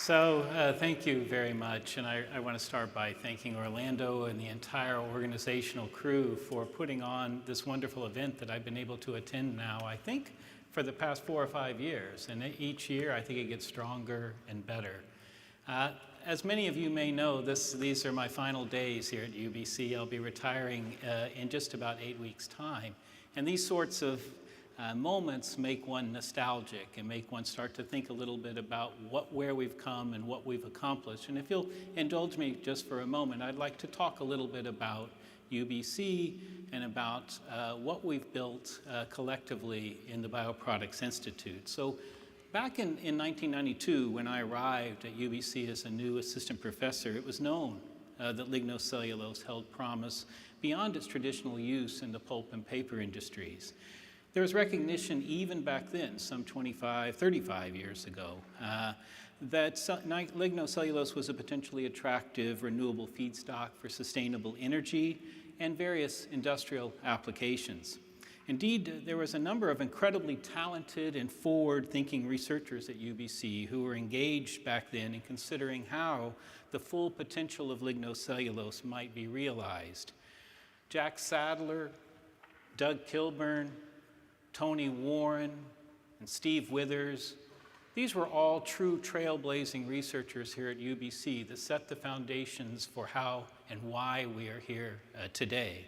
Thank you very much, and I want to start by thanking Orlando and the entire organizational crew for putting on this wonderful event that I've been able to attend now, I think, for the past 4 or 5 years, and each year I think it gets stronger and better. As many of you may know, these are my final days here at UBC. I'll be retiring in just about 8 weeks' time, and these sorts of moments make one nostalgic and make one start to think a little bit about where we've come and what we've accomplished. And if you'll indulge me just for a moment, I'd like to talk a little bit about UBC and about what we've built collectively in the Bioproducts Institute. So back in 1992, when I arrived at UBC as a new assistant professor, it was known that lignocellulose held promise beyond its traditional use in the pulp and paper industries. There was recognition even back then, some 25, 35 years ago, that lignocellulose was a potentially attractive renewable feedstock for sustainable energy and various industrial applications. Indeed, there was a number of incredibly talented and forward-thinking researchers at UBC who were engaged back then in considering how the full potential of lignocellulose might be realized. Jack Sadler, Doug Kilburn, Tony Warren, and Steve Withers. These were all true trailblazing researchers here at UBC that set the foundations for how and why we are here today.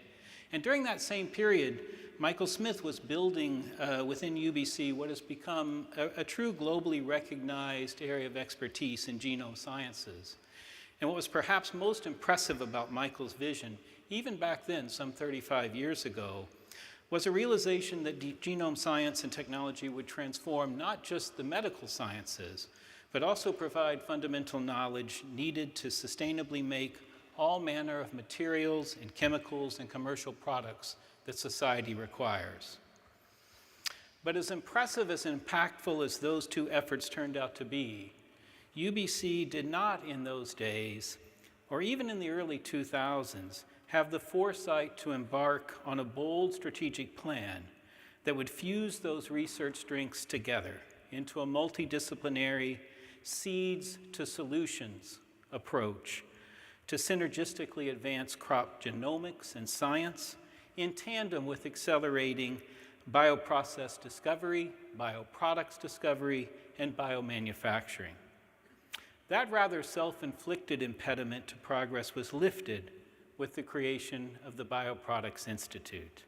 And during that same period, Michael Smith was building within UBC what has become a true globally recognized area of expertise in genome sciences. And what was perhaps most impressive about Michael's vision, even back then, some 35 years ago, was a realization that genome science and technology would transform not just the medical sciences, but also provide fundamental knowledge needed to sustainably make all manner of materials and chemicals and commercial products that society requires. But as impressive, as impactful as those two efforts turned out to be, UBC did not in those days, or even in the early 2000s, have the foresight to embark on a bold strategic plan that would fuse those research strengths together into a multidisciplinary seeds to solutions approach to synergistically advance crop genomics and science in tandem with accelerating bioprocess discovery, bioproducts discovery, and biomanufacturing. That rather self-inflicted impediment to progress was lifted with the creation of the Bioproducts Institute.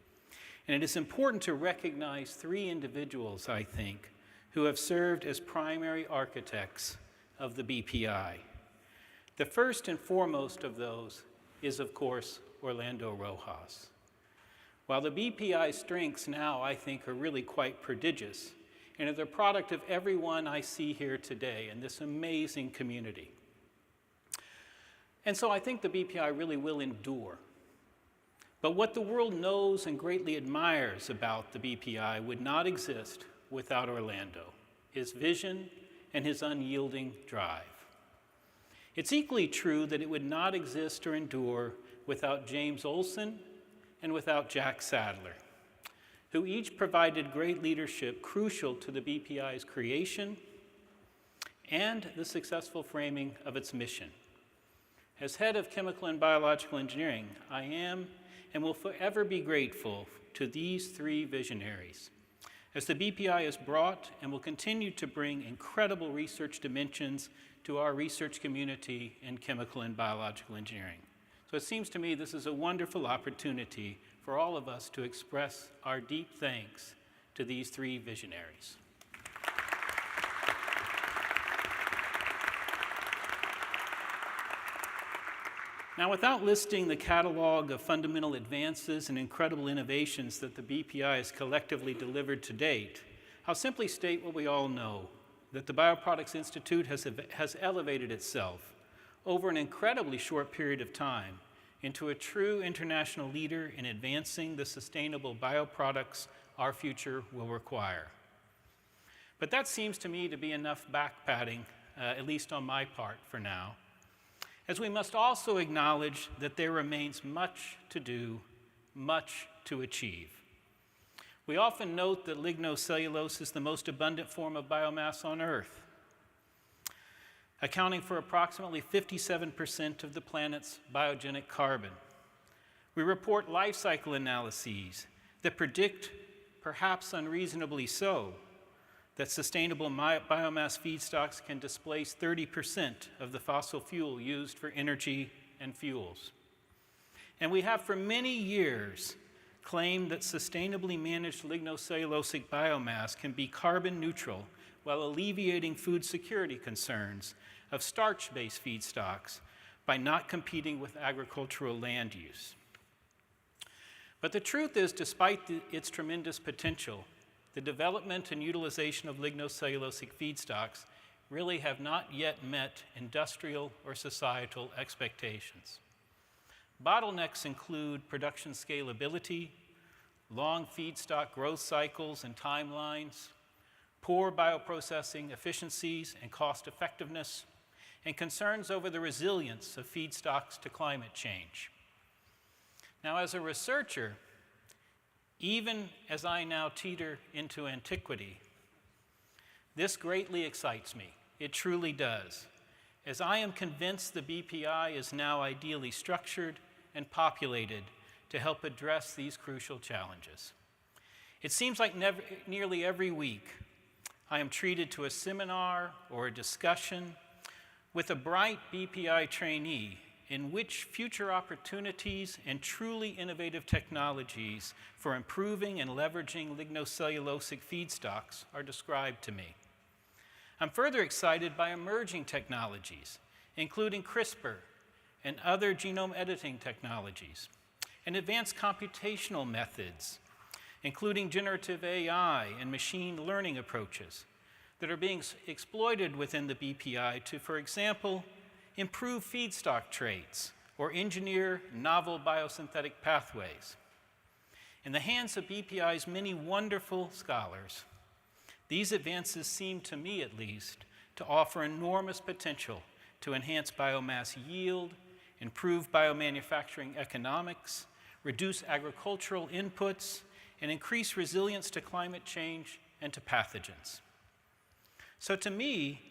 And it is important to recognize 3 individuals, I think, who have served as primary architects of the BPI. The first and foremost of those is, of course, Orlando Rojas. While the BPI strengths now, I think, are really quite prodigious, and are the product of everyone I see here today in this amazing community. And so I think the BPI really will endure. But what the world knows and greatly admires about the BPI would not exist without Orlando, his vision and his unyielding drive. It's equally true that it would not exist or endure without James Olson and without Jack Sadler, who each provided great leadership crucial to the BPI's creation and the successful framing of its mission. As head of chemical and biological engineering, I am and will forever be grateful to these 3 visionaries, as the BPI has brought and will continue to bring incredible research dimensions to our research community in chemical and biological engineering. So it seems to me this is a wonderful opportunity for all of us to express our deep thanks to these 3 visionaries. Now, without listing the catalog of fundamental advances and incredible innovations that the BPI has collectively delivered to date, I'll simply state what we all know, that the Bioproducts Institute has elevated itself over an incredibly short period of time into a true international leader in advancing the sustainable bioproducts our future will require. But that seems to me to be enough backpatting, at least on my part for now, as we must also acknowledge that there remains much to do, much to achieve. We often note that lignocellulose is the most abundant form of biomass on Earth. accounting for approximately 57% of the planet's biogenic carbon. We report life cycle analyses that predict, perhaps unreasonably so, that sustainable biomass feedstocks can displace 30% of the fossil fuel used for energy and fuels. And we have for many years claimed that sustainably managed lignocellulosic biomass can be carbon neutral while alleviating food security concerns of starch-based feedstocks by not competing with agricultural land use. But the truth is, despite its tremendous potential, the development and utilization of lignocellulosic feedstocks really have not yet met industrial or societal expectations. Bottlenecks include production scalability, long feedstock growth cycles and timelines, poor bioprocessing efficiencies and cost effectiveness, and concerns over the resilience of feedstocks to climate change. Now, as a researcher, even as I now teeter into antiquity, this greatly excites me. It truly does, as I am convinced the BPI is now ideally structured and populated to help address these crucial challenges. It seems like nearly every week I am treated to a seminar or a discussion with a bright BPI trainee in which future opportunities and truly innovative technologies for improving and leveraging lignocellulosic feedstocks are described to me. I'm further excited by emerging technologies, including CRISPR and other genome editing technologies, and advanced computational methods, including generative AI and machine learning approaches that are being exploited within the BPI to, for example, improve feedstock traits or engineer novel biosynthetic pathways. In the hands of BPI's many wonderful scholars, these advances seem, to me at least, to offer enormous potential to enhance biomass yield, improve biomanufacturing economics, reduce agricultural inputs, and increase resilience to climate change and to pathogens. So to me,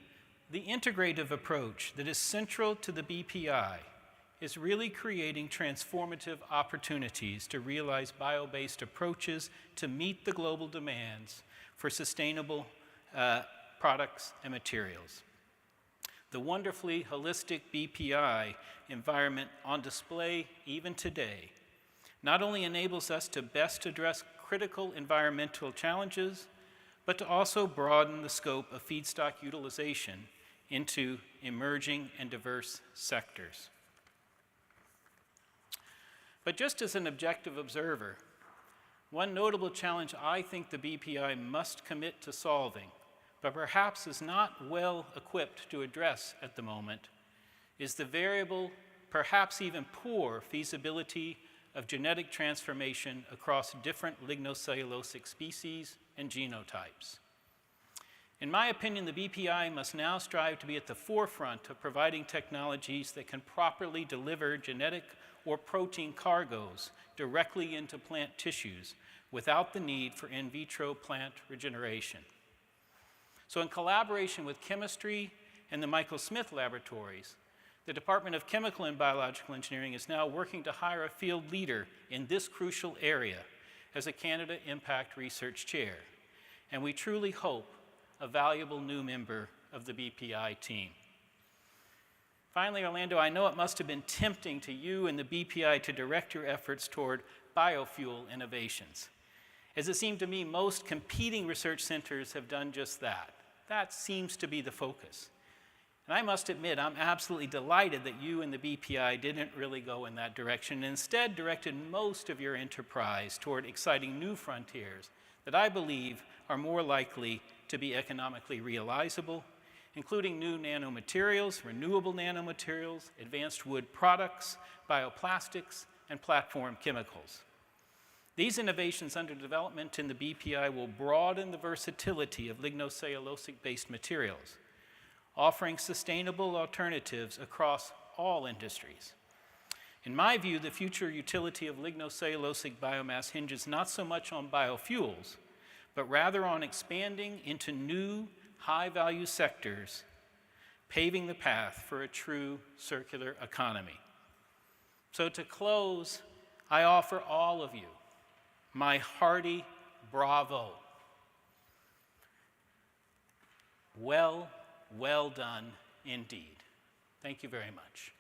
the integrative approach that is central to the BPI is really creating transformative opportunities to realize bio-based approaches to meet the global demands for sustainable products and materials. The wonderfully holistic BPI environment on display even today not only enables us to best address critical environmental challenges, but to also broaden the scope of feedstock utilization into emerging and diverse sectors. But just as an objective observer, one notable challenge I think the BPI must commit to solving, but perhaps is not well equipped to address at the moment, is the variable, perhaps even poor feasibility of genetic transformation across different lignocellulosic species and genotypes. In my opinion, the BPI must now strive to be at the forefront of providing technologies that can properly deliver genetic or protein cargoes directly into plant tissues without the need for in vitro plant regeneration. So in collaboration with chemistry and the Michael Smith laboratories, the Department of Chemical and Biological Engineering is now working to hire a field leader in this crucial area as a Canada Impact Research Chair. And we truly hope a valuable new member of the BPI team. Finally, Orlando, I know it must have been tempting to you and the BPI to direct your efforts toward biofuel innovations, as it seemed to me most competing research centers have done just that. That seems to be the focus. And I must admit, I'm absolutely delighted that you and the BPI didn't really go in that direction, and instead directed most of your enterprise toward exciting new frontiers that I believe are more likely to be economically realizable, including new nanomaterials, renewable nanomaterials, advanced wood products, bioplastics, and platform chemicals. These innovations under development in the BPI will broaden the versatility of lignocellulosic-based materials, offering sustainable alternatives across all industries. In my view, the future utility of lignocellulosic biomass hinges not so much on biofuels, but rather on expanding into new high-value sectors paving the path for a true circular economy. So to close, I offer all of you my hearty bravo. Well done indeed. Thank you very much.